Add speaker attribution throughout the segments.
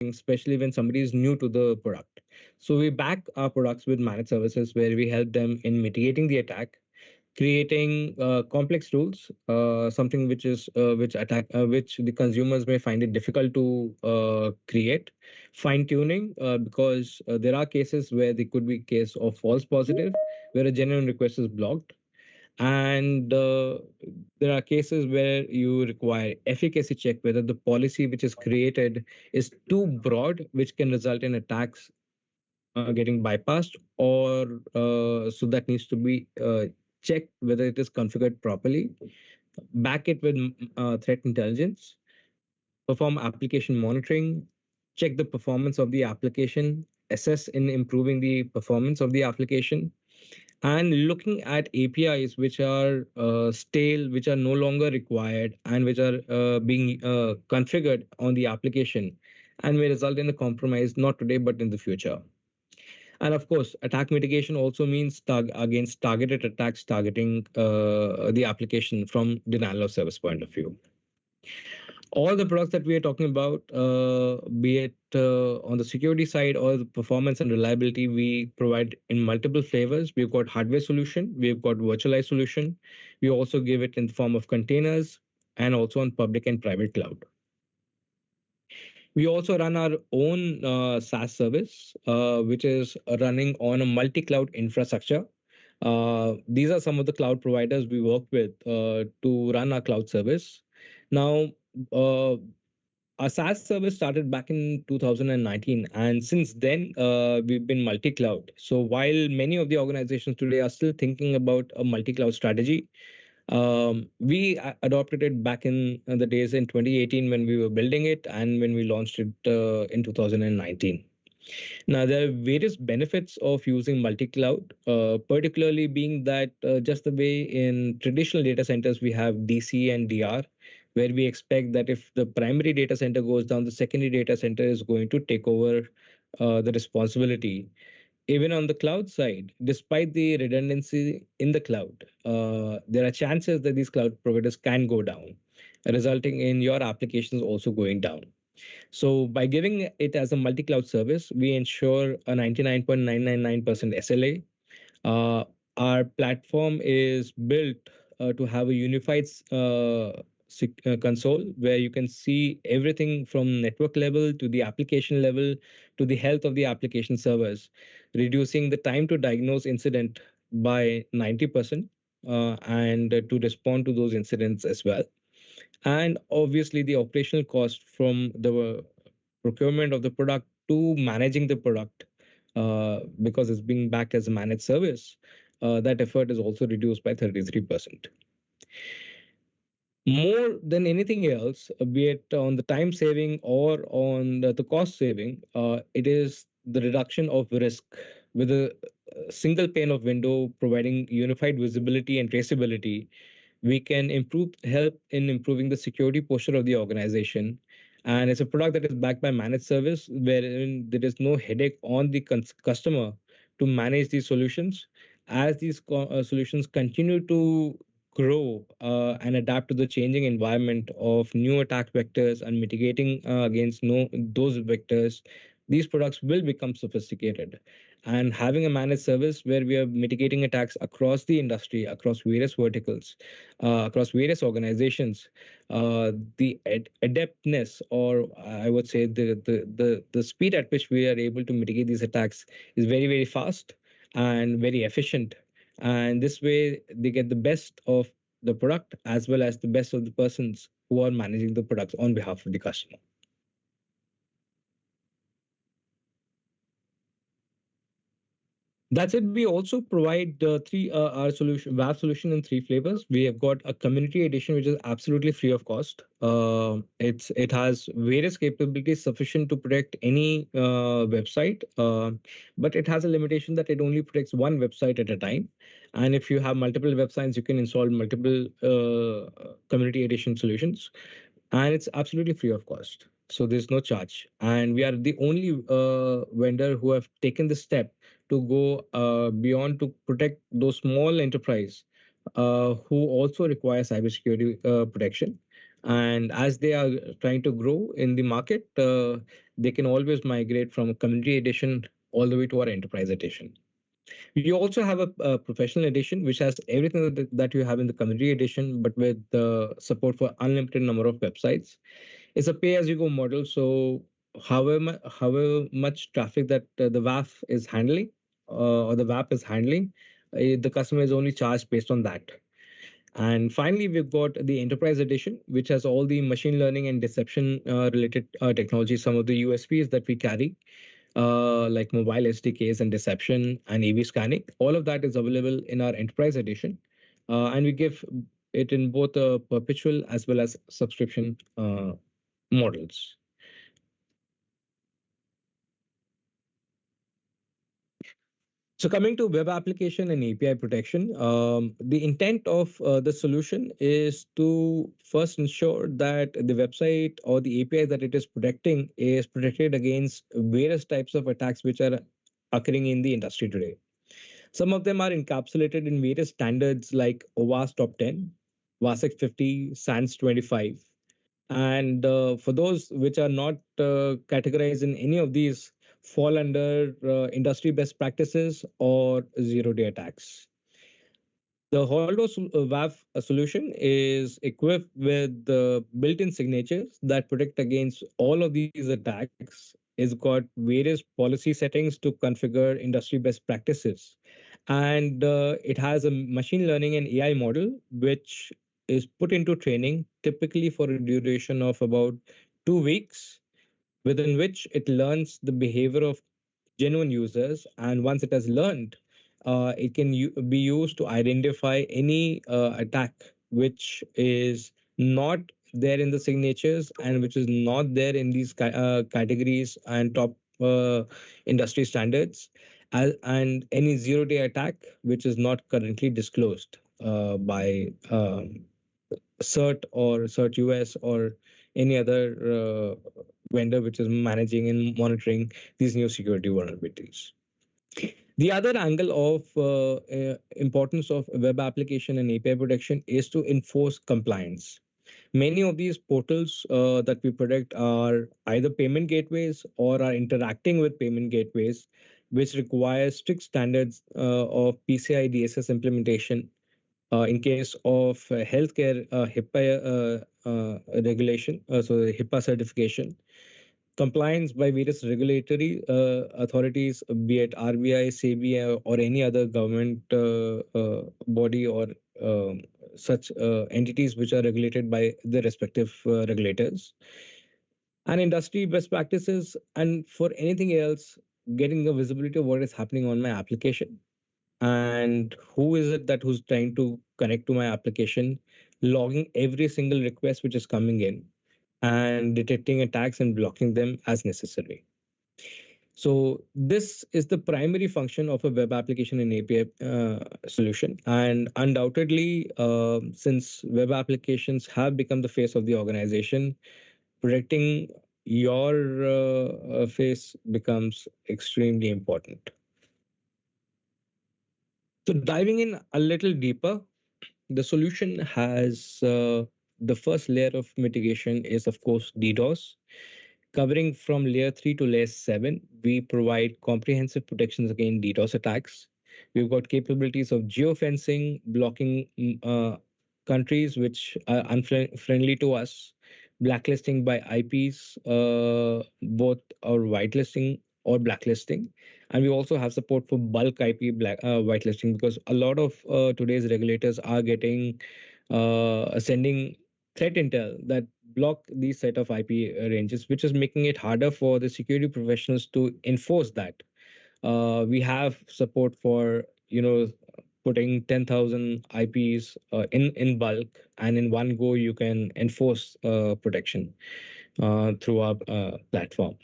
Speaker 1: especially when somebody is new to the product. So we back our products with managed services where we help them in mitigating the attack, creating complex rules, something which the consumers may find it difficult to create, fine tuning, because there are cases where there could be case of false positive, where a genuine request is blocked, and there are cases where you require efficacy check whether the policy which is created is too broad, which can result in attacks getting bypassed, or so that needs to be checked whether it is configured properly. Back it with threat intelligence, perform application monitoring, check the performance of the application, assess in improving the performance of the application, and looking at APIs which are stale, which are no longer required, and which are being configured on the application, and may result in a compromise not today but in the future. And of course, attack mitigation also means against targeted attacks targeting the application from denial of service point of view. All the products that we are talking about, be it on the security side or the performance and reliability, we provide in multiple flavors. We've got hardware solution, we've got virtualized solution. We also give it in the form of containers and also on public and private cloud. We also run our own SaaS service, which is running on a multi-cloud infrastructure. These are some of the cloud providers we work with to run our cloud service. Now, uh, our SaaS service started back in 2019, and since then, we've been multi-cloud. So while many of the organizations today are still thinking about a multi-cloud strategy, we adopted it back in the days in 2018 when we were building it and when we launched it in 2019. Now, there are various benefits of using multi-cloud, particularly being that just the way in traditional data centers we have DC and DR, where we expect that if the primary data center goes down, the secondary data center is going to take over the responsibility. Even on the cloud side, despite the redundancy in the cloud, there are chances that these cloud providers can go down, resulting in your applications also going down. So by giving it as a multi-cloud service, we ensure a 99.999% SLA. Uh, our platform is built to have a unified console where you can see everything from network level to the application level to the health of the application servers, reducing the time to diagnose incident by 90%, and to respond to those incidents as well. And obviously the operational cost from the procurement of the product to managing the product, because it's being backed as a managed service, that effort is also reduced by 33%. More than anything else, be it on the time saving or on the cost saving, it is the reduction of risk with a single pane of window providing unified visibility and traceability. We can improve help in improving the security posture of the organization, and it's a product that is backed by managed service wherein there is no headache on the customer to manage these solutions. As these solutions continue to grow and adapt to the changing environment of new attack vectors and mitigating against those vectors, these products will become sophisticated. And having a managed service where we are mitigating attacks across the industry, across various verticals, across various organizations, the adeptness, or I would say the speed at which we are able to mitigate these attacks is very, very fast and very efficient. And this way, they get the best of the product as well as the best of the persons who are managing the products on behalf of the customer. That's it. We also provide three our solution WAF solution in three flavors. We have got a community edition which is absolutely free of cost. It has various capabilities sufficient to protect any website, but it has a limitation that it only protects one website at a time. And if you have multiple websites, you can install multiple community edition solutions, and it's absolutely free of cost. So there's no charge, and we are the only vendor who have taken the step to go beyond to protect those small enterprise who also require cybersecurity protection. And as they are trying to grow in the market, they can always migrate from a community edition all the way to our enterprise edition. You also have a professional edition, which has everything that you have in the community edition, but with the support for unlimited number of websites. It's a pay-as-you-go model. So however much traffic that the WAF is handling, or the WAP is handling, the customer is only charged based on that. And finally, we've got the enterprise edition, which has all the machine learning and deception related technology, some of the USPs that we carry, like mobile SDKs and deception and AV scanning. All of that is available in our enterprise edition. And we give it in both a perpetual as well as subscription models. So coming to web application and API protection, the intent of the solution is to first ensure that the website or the API that it is protected against various types of attacks which are occurring in the industry today. Some of them are encapsulated in various standards like OWASP Top 10, WASX 50, SANS 25. And for those which are not categorized in any of these, fall under industry best practices or zero-day attacks. The HaltOS WAF solution is equipped with the built-in signatures that protect against all of these attacks. It's got various policy settings to configure industry best practices. And it has a machine learning and AI model, which is put into training typically for a duration of about 2 weeks, within which it learns the behavior of genuine users. And once it has learned, it can be used to identify any attack which is not there in the signatures and which is not there in these categories and top industry standards, and any zero-day attack which is not currently disclosed by CERT or CERT US or any other vendor which is managing and monitoring these new security vulnerabilities. The other angle of importance of web application and API protection is to enforce compliance. Many of these portals that we protect are either payment gateways or are interacting with payment gateways, which require strict standards of PCI DSS implementation. In case of healthcare, HIPAA regulation, so the HIPAA certification, compliance by various regulatory authorities, be it RBI, SEBI, or any other government body or such entities which are regulated by the respective regulators, and industry best practices, and for anything else, getting a visibility of what is happening on my application and who is it that who's trying to connect to my application, logging every single request which is coming in, and detecting attacks and blocking them as necessary. So this is the primary function of a web application and API solution. And undoubtedly, since web applications have become the face of the organization, protecting your face becomes extremely important. So diving in a little deeper, the solution has the first layer of mitigation is, of course, DDoS. Covering from layer 3 to layer 7, we provide comprehensive protections against DDoS attacks. We've got capabilities of geofencing, blocking countries which are unfriendly to us, blacklisting by IPs, both or whitelisting or blacklisting. And we also have support for bulk IP whitelisting, because a lot of today's regulators are getting sending threat intel that block these set of IP ranges, which is making it harder for the security professionals to enforce that. We have support for putting 10,000 IPs in bulk, and in one go you can enforce protection through our platform.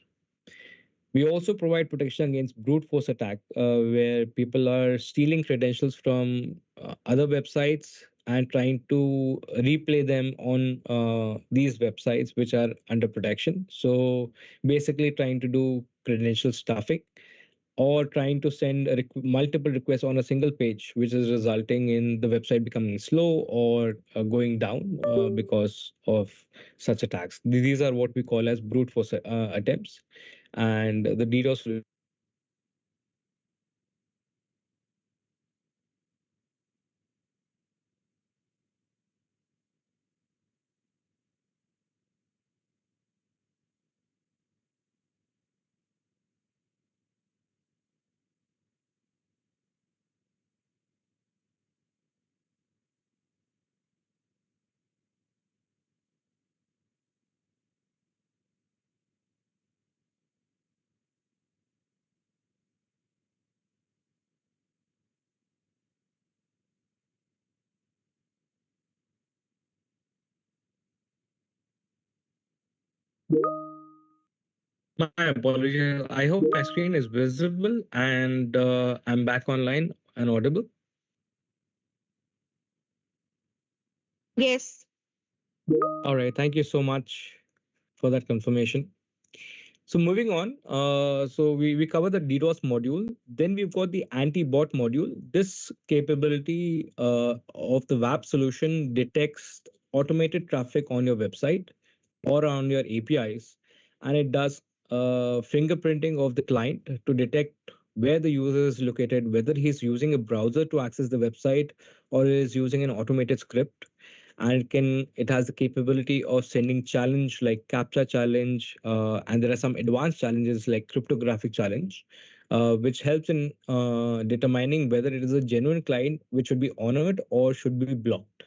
Speaker 1: We also provide protection against brute force attack, where people are stealing credentials from other websites and trying to replay them on these websites which are under protection. So basically, trying to do credential stuffing. or trying to send multiple requests on a single page, which is resulting in the website becoming slow or going down because of such attacks. These are what we call as brute force attempts, and the DDoS solution My apologies. I hope my screen is visible and I'm back online and audible.
Speaker 2: Yes.
Speaker 1: All right. Thank you so much for that confirmation. So moving on, we cover the DDoS module. Then we've got the anti-bot module. This capability of the WAP solution detects automated traffic on your website or on your APIs, and it does fingerprinting of the client to detect where the user is located, whether he's using a browser to access the website or is using an automated script. And it has the capability of sending challenge like captcha challenge, and there are some advanced challenges like cryptographic challenge, which helps in determining whether it is a genuine client which should be honored or should be blocked.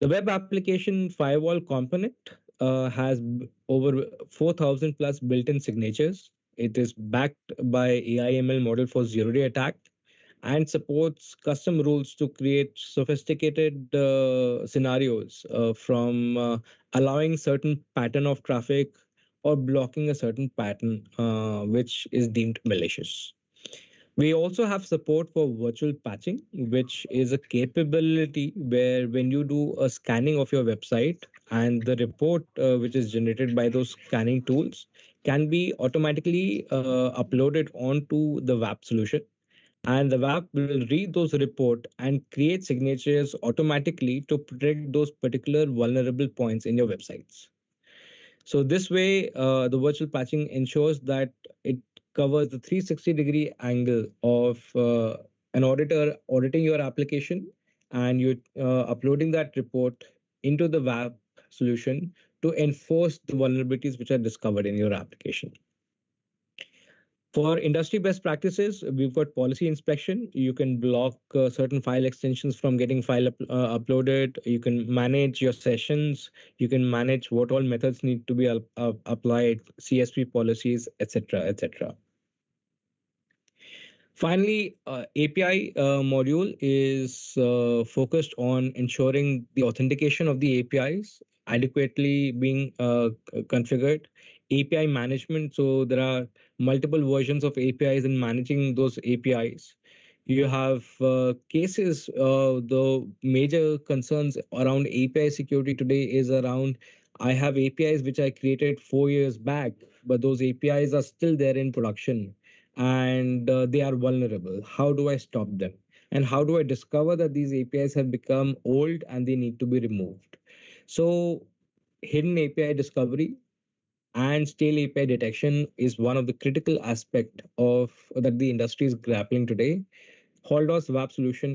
Speaker 1: The web application firewall component has over 4,000 plus built-in signatures. It is backed by AI/ML model for zero-day attack and supports custom rules to create sophisticated scenarios, from allowing certain pattern of traffic or blocking a certain pattern which is deemed malicious. We also have support for virtual patching, which is a capability where when you do a scanning of your website and the report which is generated by those scanning tools can be automatically uploaded onto the WAP solution, and the WAP will read those report and create signatures automatically to protect those particular vulnerable points in your websites. So this way, the virtual patching ensures that it covers the 360-degree angle of an auditor auditing your application, and you uploading that report into the WAP solution to enforce the vulnerabilities which are discovered in your application. For industry best practices, we've got policy inspection. You can block certain file extensions from getting uploaded. You can manage your sessions. You can manage what all methods need to be applied, CSP policies, etc., etc. Finally, API module is focused on ensuring the authentication of the APIs adequately being configured. API management, so there are multiple versions of APIs and managing those APIs. You have cases, the major concerns around API security today is around I have APIs which I created 4 years back, but those APIs are still there in production and they are vulnerable. How do I stop them? And how do I discover that these APIs have become old and they need to be removed? So, hidden API discovery and stale API detection is one of the critical aspect of that the industry is grappling today. HaltOS WAP solution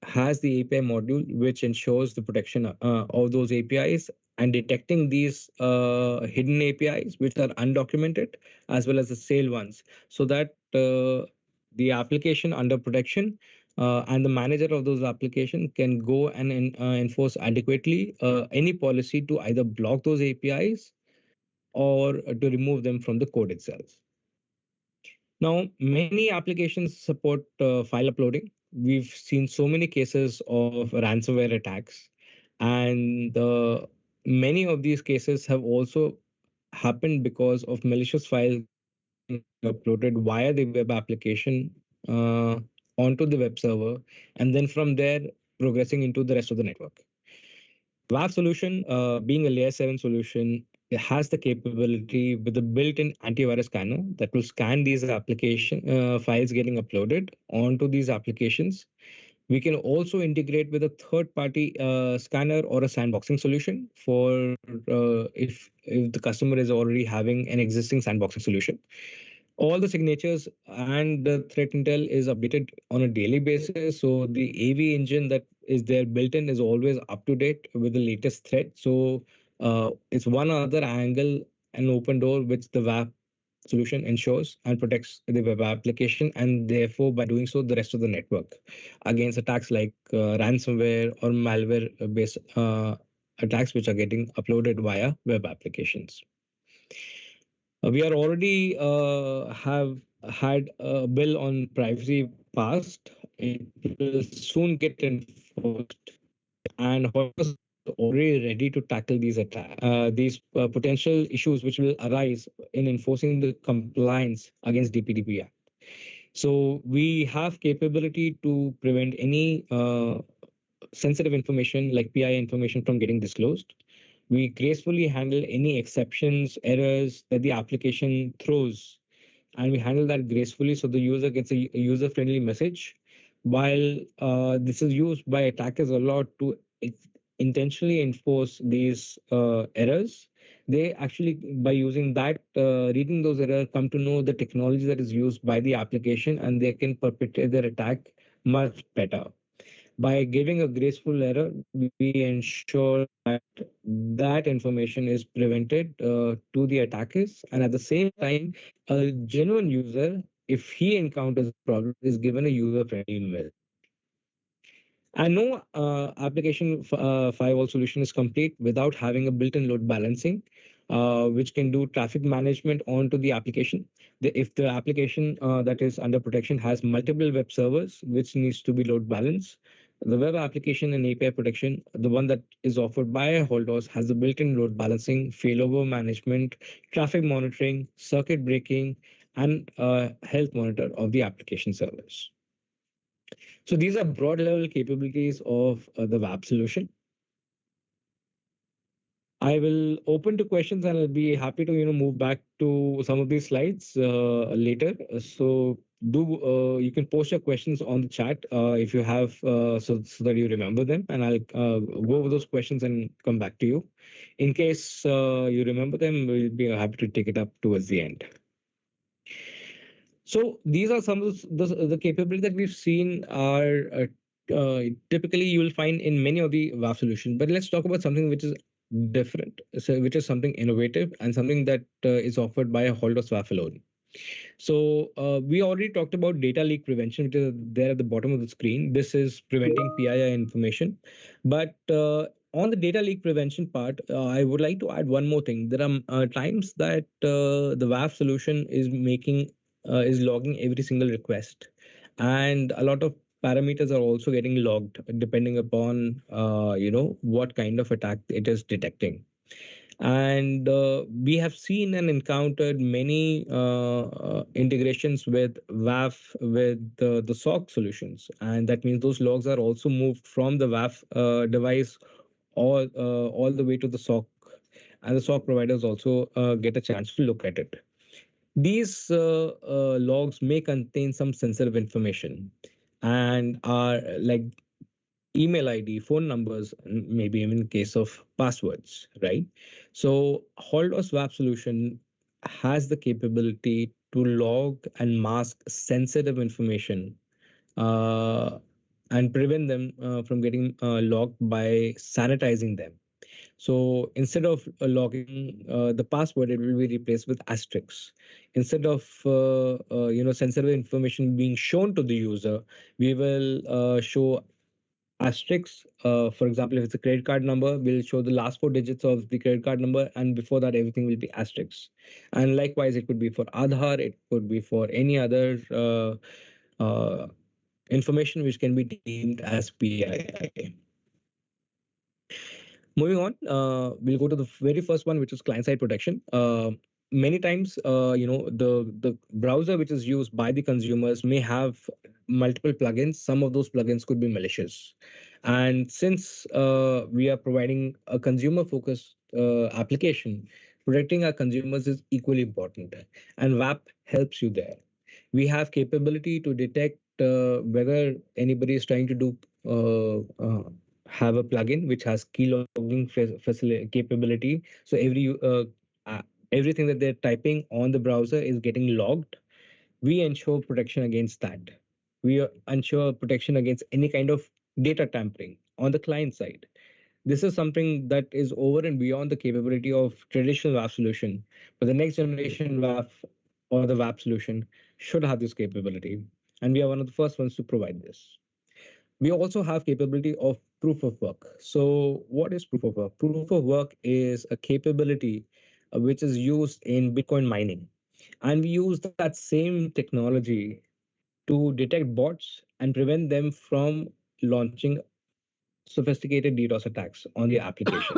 Speaker 1: has the API module which ensures the protection of those APIs and detecting these hidden APIs which are undocumented as well as the sale ones, so that the application under protection and the manager of those application can go and enforce adequately any policy to either block those APIs or to remove them from the code itself. Now, many applications support file uploading. We've seen so many cases of ransomware attacks, and many of these cases have also happened because of malicious files getting uploaded via the web application onto the web server, and then from there progressing into the rest of the network. WAF solution, being a layer 7 solution, has the capability with a built-in antivirus scanner that will scan these application files getting uploaded onto these applications. We can also integrate with a third-party scanner or a sandboxing solution for if the customer is already having an existing sandboxing solution. All the signatures and the threat intel is updated on a daily basis. So the AV engine that is there built in is always up to date with the latest threat. So it's one other angle, an open door which the WAF solution ensures and protects the web application, and therefore by doing so the rest of the network against attacks like ransomware or malware based attacks which are getting uploaded via web applications. We are already have had a bill on privacy passed. It will soon get enforced, and HotOS is already ready to tackle these potential issues which will arise in enforcing the compliance against DPDP Act. So we have capability to prevent any sensitive information like PI information from getting disclosed. We gracefully handle any exceptions, errors that the application throws, and we handle that gracefully so the user gets a user-friendly message. While this is used by attackers a lot to intentionally enforce these errors, they actually, by using that, reading those errors, come to know the technology that is used by the application, and they can perpetrate their attack much better. By giving a graceful error, we ensure that that information is prevented to the attackers, and at the same time, a genuine user, if he encounters a problem, is given a user-friendly email. And no application firewall solution is complete without having a built-in load balancing, which can do traffic management onto the application. If the application that is under protection has multiple web servers, which needs to be load balanced, the web application and API protection, the one that is offered by HaltOS, has the built-in load balancing, failover management, traffic monitoring, circuit breaking, and health monitor of the application servers. So these are broad level capabilities of the WAP solution. I will open to questions and I'll be happy to move back to some of these slides later. So do you can post your questions on the chat if you have so that you remember them, and I'll go over those questions and come back to you. In case you remember them, we'll be happy to take it up towards the end. So these are some of the capabilities that we've seen are typically you will find in many of the WAF solutions. But let's talk about something which is different, so which is something innovative and something that is offered by a HaltOS WAF alone. So we already talked about data leak prevention, which is there at the bottom of the screen. This is preventing PII information. But on the data leak prevention part, I would like to add one more thing. There are times that the WAF solution is logging every single request, and a lot of parameters are also getting logged depending upon what kind of attack it is detecting. And we have seen and encountered many integrations with WAF with the SOC solutions, and that means those logs are also moved from the WAF device all the way to the SOC, and the SOC providers also get a chance to look at it. These logs may contain some sensitive information and are like email ID, phone numbers, and maybe even in case of passwords, right? So HaltOS WAP solution has the capability to log and mask sensitive information uh, and prevent them from getting logged by sanitizing them. So instead of logging the password, it will be replaced with asterisks. Instead of sensitive information being shown to the user, we will show asterisks. For example, if it's a credit card number, we'll show the last four digits of the credit card number, and before that, everything will be asterisks. And likewise, it could be for Aadhaar, it could be for any other information which can be deemed as PII. Moving on, we'll go to the very first one, which is client-side protection. Many times, the browser which is used by the consumers may have multiple plugins. Some of those plugins could be malicious, and since we are providing a consumer-focused application, Protecting our consumers is equally important, and WAP helps you there. We have capability to detect whether anybody is trying to do have a plugin which has key logging capability. So uh, everything that they're typing on the browser is getting logged. We ensure protection against that. We ensure protection against any kind of data tampering on the client side. This is something that is over and beyond the capability of traditional WAF solution. But the next generation WAF or the WAP solution should have this capability. And we are one of the first ones to provide this. We also have capability of proof of work. So what is proof of work? Proof of work is a capability which is used in Bitcoin mining. And we use that same technology to detect bots and prevent them from launching sophisticated DDoS attacks on the application.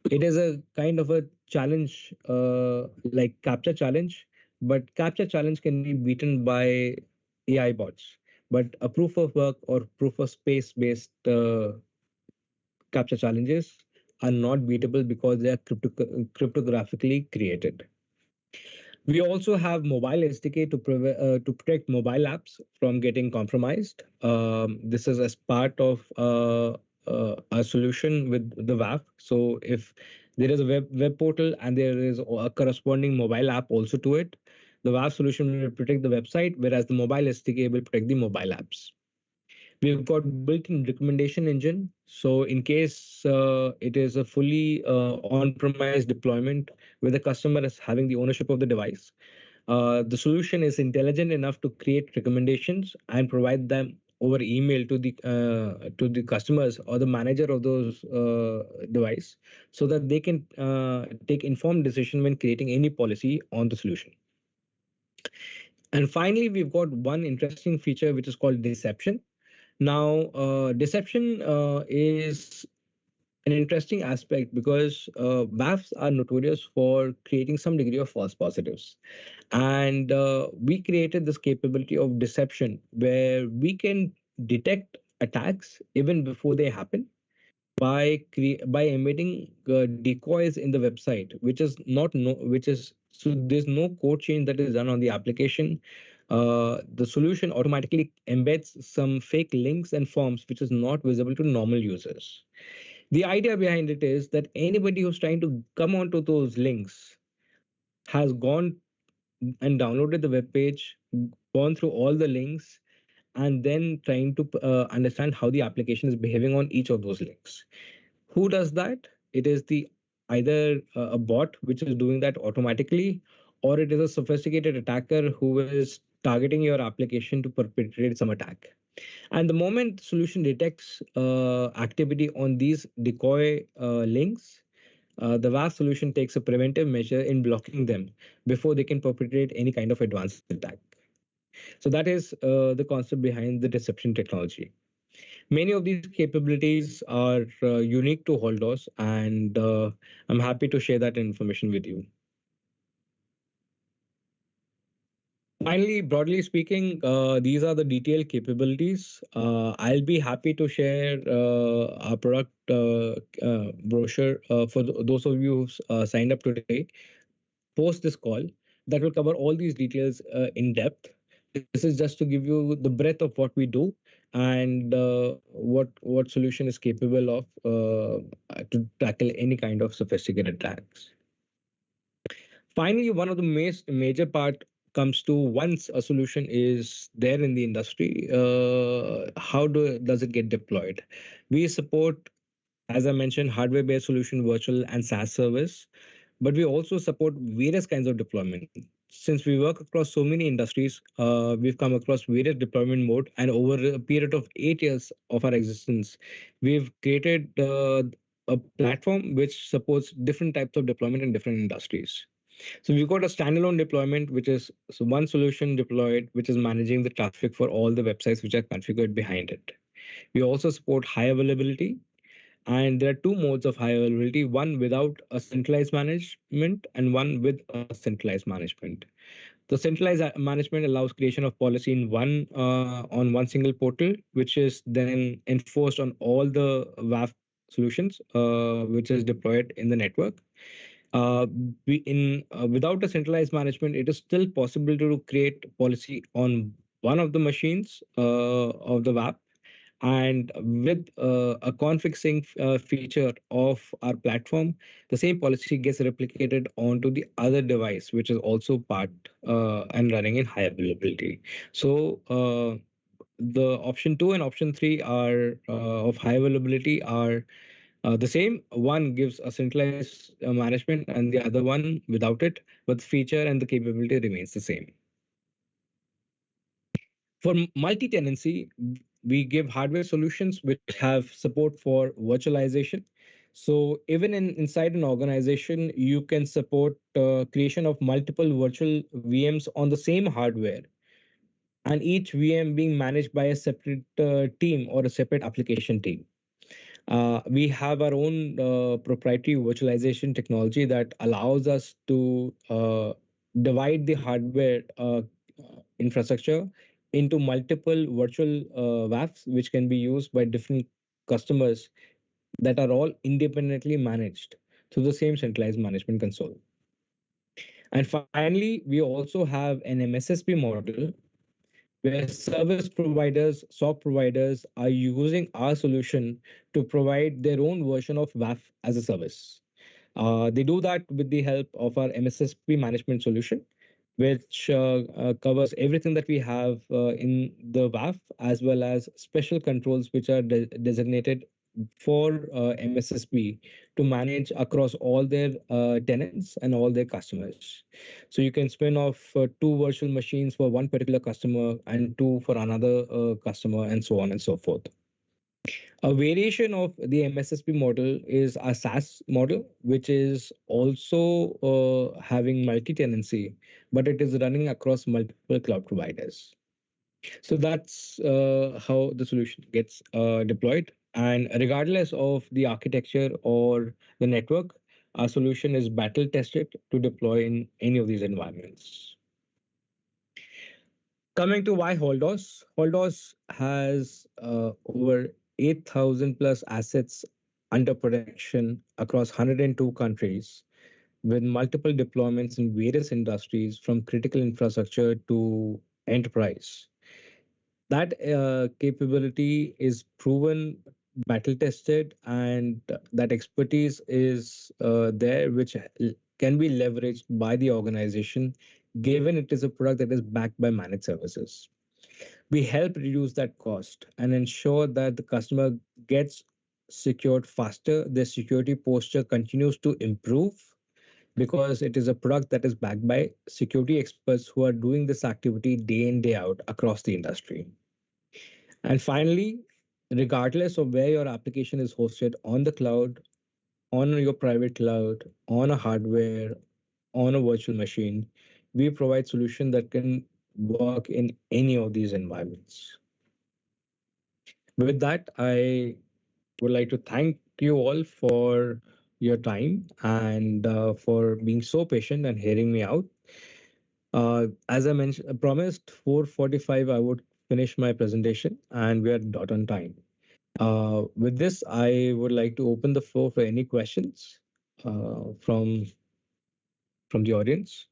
Speaker 1: It is a kind of a challenge, like capture challenge, but capture challenge can be beaten by AI bots. But a proof of work or proof of space based capture challenges are not beatable because they are cryptographically created. We also have mobile SDK to protect mobile apps from getting compromised. This is as part of a solution with the WAF. So if there is a web portal and there is a corresponding mobile app also to it, the WAF solution will protect the website, whereas the mobile SDK will protect the mobile apps. We've got built-in recommendation engine. So in case it is a fully on-premise deployment where the customer is having the ownership of the device, the solution is intelligent enough to create recommendations and provide them over email to the customers or the manager of those device, so that they can take informed decision when creating any policy on the solution. And finally, we've got one interesting feature which is called deception. Now, deception is an interesting aspect because WAFs are notorious for creating some degree of false positives. And we created this capability of deception where we can detect attacks even before they happen by emitting decoys in the website, which is not no which is so there's no code change that is done on the application. The solution automatically embeds some fake links and forms which is not visible to normal users. The idea behind it is that anybody who's trying to come onto those links has gone and downloaded the web page, gone through all the links, and then trying to understand how the application is behaving on each of those links. Who does that? It is the either a bot which is doing that automatically, or it is a sophisticated attacker who is targeting your application to perpetrate some attack. And the moment the solution detects activity on these decoy links, the WAF solution takes a preventive measure in blocking them before they can perpetrate any kind of advanced attack. So that is the concept behind the deception technology. Many of these capabilities are unique to HaltOS, and I'm happy to share that information with you. Finally, broadly speaking, these are the detailed capabilities. I'll be happy to share our product brochure for those of you who've signed up today post this call, that will cover all these details in depth. This is just to give you the breadth of what we do and what solution is capable of to tackle any kind of sophisticated attacks. Finally, one of the major part comes to once a solution is there in the industry, how does it get deployed? We support, as I mentioned, hardware-based solution, virtual and SaaS service, but we also support various kinds of deployment. Since we work across so many industries, we've come across various deployment mode, and over a period of 8 years of our existence, we've created a platform which supports different types of deployment in different industries. So we've got a standalone deployment, which is so one solution deployed, which is managing the traffic for all the websites which are configured behind it. We also support high availability, and there are two modes of high availability, one without a centralized management and one with a centralized management. The centralized management allows creation of policy in on one single portal, which is then enforced on all the WAF solutions, which is deployed in the network. Uh, without a centralized management, it is still possible to create policy on one of the machines of the WAP, and with a config sync feature of our platform, the same policy gets replicated onto the other device, which is also part and running in high availability. So the option 2 and option 3 are of high availability are the same. One gives a centralized management and the other one without it, but the feature and the capability remains the same. For multi-tenancy, we give hardware solutions which have support for virtualization. So even inside an organization, you can support creation of multiple virtual VMs on the same hardware, and each VM being managed by a separate team or a separate application team. We have our own proprietary virtualization technology that allows us to divide the hardware infrastructure into multiple virtual WAFs, which can be used by different customers that are all independently managed through the same centralized management console. And finally, we also have an MSSP model where service providers, SOC providers are using our solution to provide their own version of WAF as a service. They do that with the help of our MSSP management solution, which covers everything that we have in the WAF, as well as special controls which are designated for MSSP to manage across all their tenants and all their customers. So you can spin off two virtual machines for one particular customer and two for another customer, and so on and so forth. A variation of the MSSP model is a SaaS model, which is also having multi-tenancy, but it is running across multiple cloud providers. So that's how the solution gets deployed. And regardless of the architecture or the network, our solution is battle tested to deploy in any of these environments. Coming to why HaltOS. HaltOS has over 8,000 plus assets under protection across 102 countries, with multiple deployments in various industries from critical infrastructure to enterprise. That capability is proven, battle tested, and that expertise is there, which can be leveraged by the organization, given it is a product that is backed by managed services. We help reduce that cost and ensure that the customer gets secured faster. Their security posture continues to improve because it is a product that is backed by security experts who are doing this activity day in, day out across the industry. And finally, regardless of where your application is hosted, on the cloud, on your private cloud, on a hardware, on a virtual machine, we provide solutions that can work in any of these environments. With that, I would like to thank you all for your time and for being so patient and hearing me out. As I mentioned, promised 4:45, I would finish my presentation, and we are dot on time. With this, I would like to open the floor for any questions from the audience.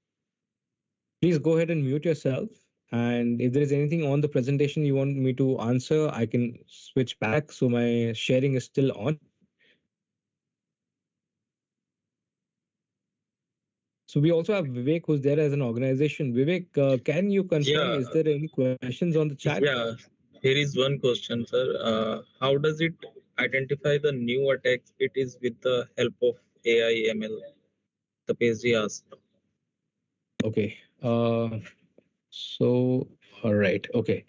Speaker 1: Please go ahead and mute yourself. And if there is anything on the presentation you want me to answer, I can switch back so my sharing is still on. So we also have Vivek, who's there as an organization. Vivek, can you confirm, is
Speaker 2: Yeah,
Speaker 1: there any questions on the chat?
Speaker 2: yeah. Here is one question, sir. How does it identify the new attacks? It is with the help of AI ML. The PhD asked.
Speaker 1: Okay. So, all right. Okay.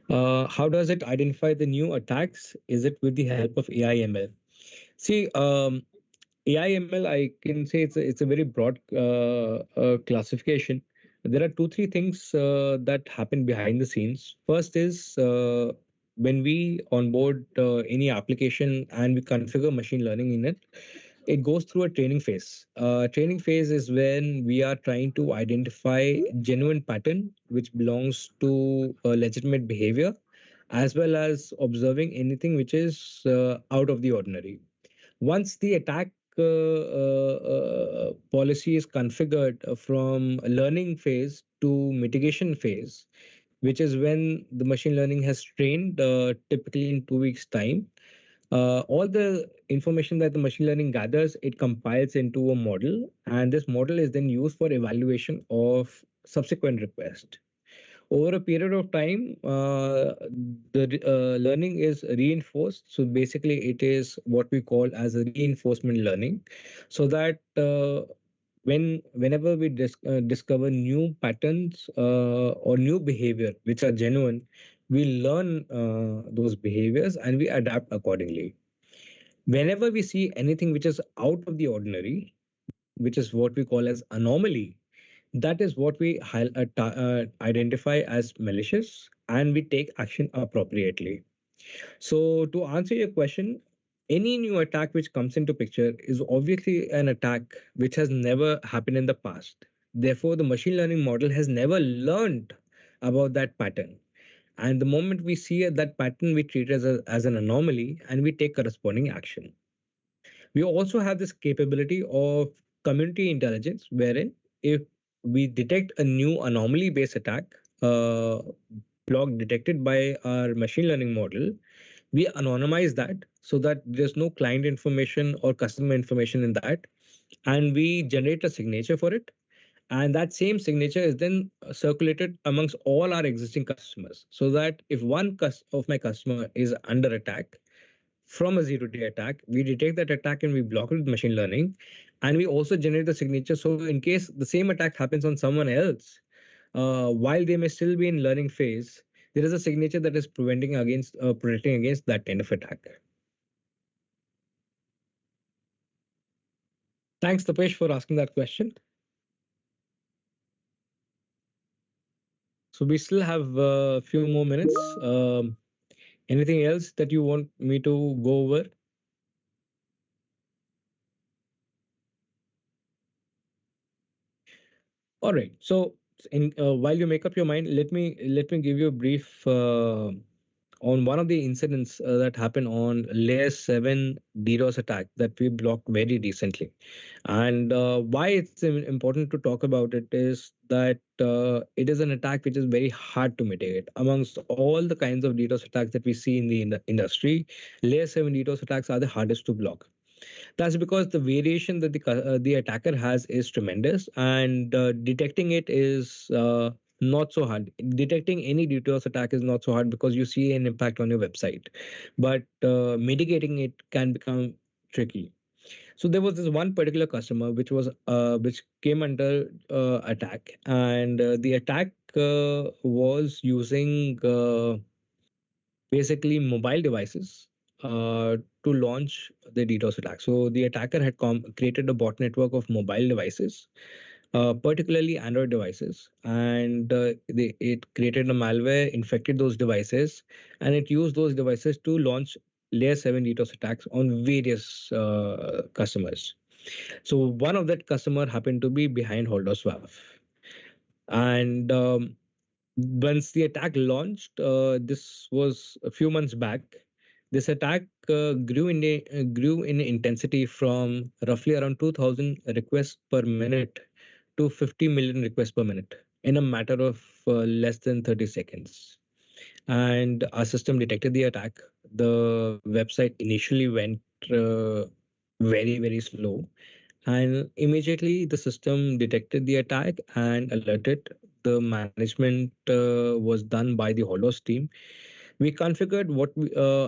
Speaker 1: How does it identify the new attacks? Is it with the help of AI ML? See, AI ML, I can say it's a very broad classification. There are two, three things that happen behind the scenes. First is when we onboard any application and we configure machine learning in it, it goes through a training phase. Training phase is when we are trying to identify genuine pattern which belongs to legitimate behavior, as well as observing anything which is out of the ordinary. Once the attack policy is configured from a learning phase to mitigation phase, which is when the machine learning has trained, typically in 2 weeks' time. All the information that the machine learning gathers, it compiles into a model, and this model is then used for evaluation of subsequent requests. Over a period of time, the learning is reinforced. So basically, it is what we call as a reinforcement learning, so that whenever we discover new patterns or new behavior which are genuine, we learn those behaviors and we adapt accordingly. Whenever we see anything which is out of the ordinary, which is what we call as anomaly, that is what we identify as malicious, and we take action appropriately. So to answer your question, any new attack which comes into picture is obviously an attack which has never happened in the past. Therefore, the machine learning model has never learned about that pattern. And the moment we see that pattern, we treat it as an anomaly and we take corresponding action. We also have this capability of community intelligence, wherein if we detect a new anomaly based attack, block detected by our machine learning model, we anonymize that so that there's no client information or customer information in that, and we generate a signature for it, and that same signature is then circulated amongst all our existing customers, so that if one of my customer is under attack from a zero-day attack, we detect that attack and we block it with machine learning, and we also generate the signature, so in case the same attack happens on someone else, while they may still be in learning phase, there is a signature that is preventing against protecting against that kind of attack. Thanks, Tapesh, for asking that question. So we still have a few more minutes. Anything else that you want me to go over? All right. So while you make up your mind, let me give you a brief on one of the incidents that happened on layer 7 DDoS attack that we blocked very recently. And why it's important to talk about it is that it is an attack which is very hard to mitigate. Amongst all the kinds of DDoS attacks that we see in the industry, layer 7 DDoS attacks are the hardest to block. That's because the variation that the attacker has is tremendous, and detecting it is not so hard. Detecting any DDoS attack is not so hard because you see an impact on your website, but mitigating it can become tricky. So there was this one particular customer which came under attack, and the attack was using basically mobile devices to launch the DDoS attack. So the attacker had created a bot network of mobile devices, particularly Android devices, and it created a malware, infected those devices, and it used those devices to launch layer 7 DDoS attacks on various customers. So one of that customer happened to be behind HaltOS WAF. And once the attack launched, this was a few months back. This attack grew in intensity from roughly around 2,000 requests per minute to 50 million requests per minute in a matter of less than 30 seconds. And our system detected the attack. The website initially went very slow, and immediately the system detected the attack and alerted. The management was done by the Holos team. We configured what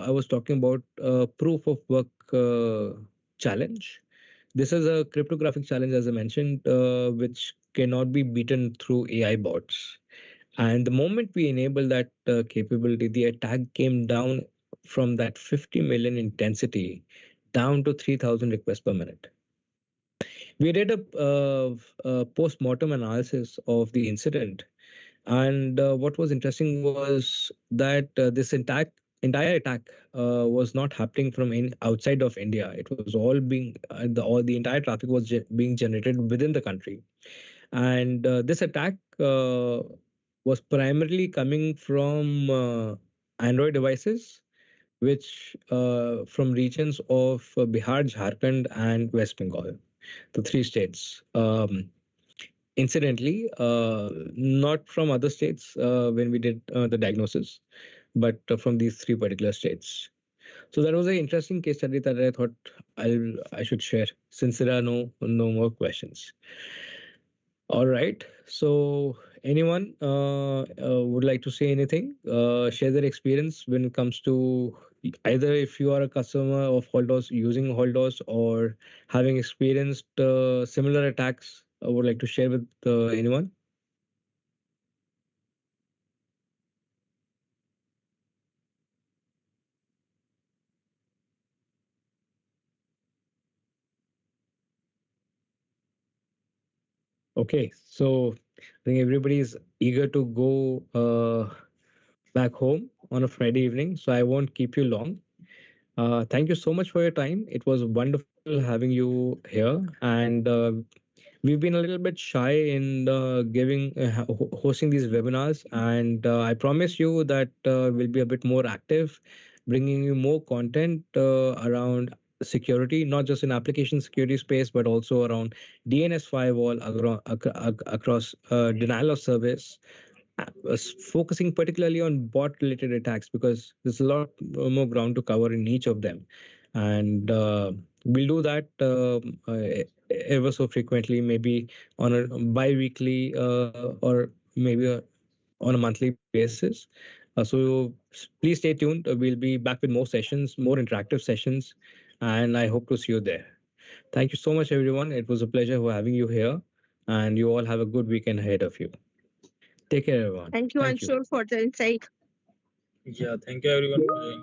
Speaker 1: I was talking about, proof of work challenge. This is a cryptographic challenge, as I mentioned, which cannot be beaten through AI bots. And the moment we enable that capability, the attack came down from that 50 million intensity down to 3,000 requests per minute. We did a post-mortem analysis of the incident, and what was interesting was that this entire attack was not happening from outside of India. It was all being all the entire traffic was being generated within the country, and this attack was primarily coming from Android devices, which from regions of Bihar, Jharkhand, and West Bengal, the three states. Incidentally, not from other states when we did the diagnosis, but from these three particular states. So that was an interesting case study that I thought I should share since there are no more questions. All right. So anyone would like to say anything? Share their experience when it comes to either if you are a customer of HaltOS using HaltOS or having experienced similar attacks. I would like to share with anyone. Okay. So I think everybody is eager to go back home on a Friday evening. So I won't keep you long. Thank you so much for your time. It was wonderful having you here, and we've been a little bit shy in hosting these webinars, and I promise you that we'll be a bit more active, bringing you more content around security, not just in application security space, but also around DNS firewall across denial of service, was focusing particularly on bot related attacks because there's a lot more ground to cover in each of them, and we'll do that ever so frequently, maybe on a bi-weekly or maybe on a monthly basis. Please stay tuned. We'll be back with more sessions, more interactive sessions, and I hope to see you there. Thank you so much, everyone. It was a pleasure having you here, and you all have a good weekend ahead of you. Take care, everyone.
Speaker 3: Thank you,
Speaker 1: Thank you.
Speaker 3: Anshul, for the insight.
Speaker 2: Yeah, thank you everyone. Bye.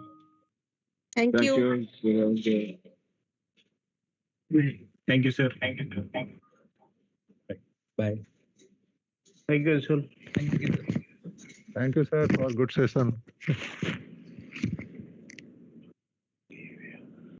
Speaker 3: Thank
Speaker 4: Thank
Speaker 3: you.
Speaker 4: you. Thank you, sir.
Speaker 1: Bye.
Speaker 4: Thank you, Anshul.
Speaker 5: Thank you, sir, for good session.